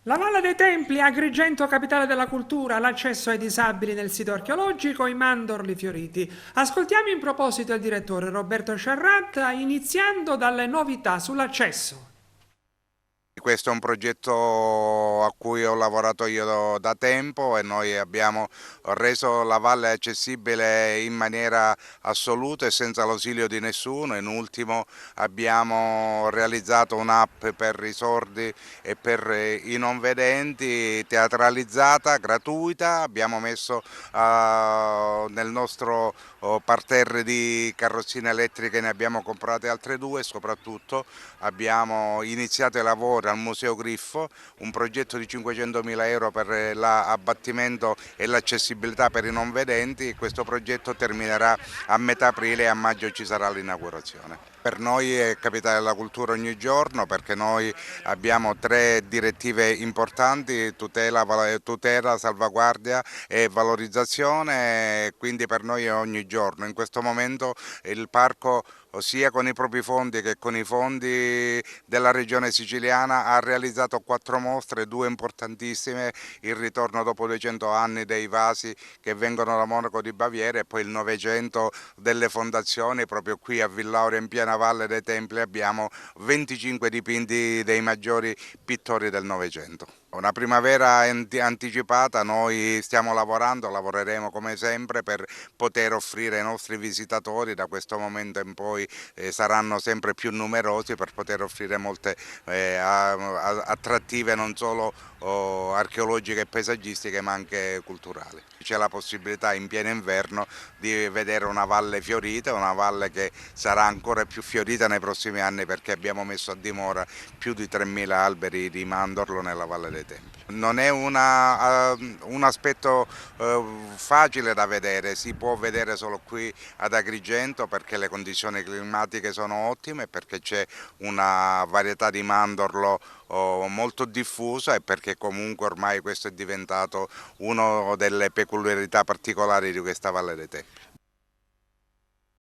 La Valle dei Templi, Agrigento, capitale della cultura, l'accesso ai disabili nel sito archeologico, i mandorli fioriti. Ascoltiamo in proposito il direttore Roberto Sciarrat, iniziando dalle novità sull'accesso. Questo è un progetto a cui ho lavorato io da tempo e noi abbiamo reso la valle accessibile in maniera assoluta e senza l'ausilio di nessuno. In ultimo abbiamo realizzato un'app per i sordi e per i non vedenti, teatralizzata, gratuita. Abbiamo messo nel nostro parterre di carrozzine elettriche, ne abbiamo comprate altre due e soprattutto abbiamo iniziato i lavori al Museo Griffo, un progetto di 500.000 euro per l'abbattimento e l'accessibilità per i non vedenti. Questo progetto terminerà a metà aprile e a maggio ci sarà l'inaugurazione. Per noi è capitale della cultura ogni giorno perché noi abbiamo tre direttive importanti: tutela, salvaguardia e valorizzazione, quindi per noi è ogni giorno. In questo momento il parco, sia con i propri fondi che con i fondi della regione siciliana, ha realizzato 4 mostre, due importantissime: il ritorno dopo 200 anni dei vasi che vengono da Monaco di Baviera e poi il Novecento delle fondazioni. Proprio qui a Villauria, in piena Valle dei Templi, abbiamo 25 dipinti dei maggiori pittori del Novecento. Una primavera anticipata, noi stiamo lavorando, lavoreremo come sempre per poter offrire ai nostri visitatori, da questo momento in poi saranno sempre più numerosi, per poter offrire molte attrattive non solo archeologiche e paesaggistiche ma anche culturali. C'è la possibilità in pieno inverno di vedere una valle fiorita, una valle che sarà ancora più fiorita nei prossimi anni perché abbiamo messo a dimora più di 3.000 alberi di mandorlo nella Valle dei Templi. Non è un aspetto facile da vedere, si può vedere solo qui ad Agrigento perché le condizioni climatiche sono ottime e perché c'è una varietà di mandorlo molto diffusa e perché comunque ormai questo è diventato una delle peculiarità particolari di questa Valle dei Templi.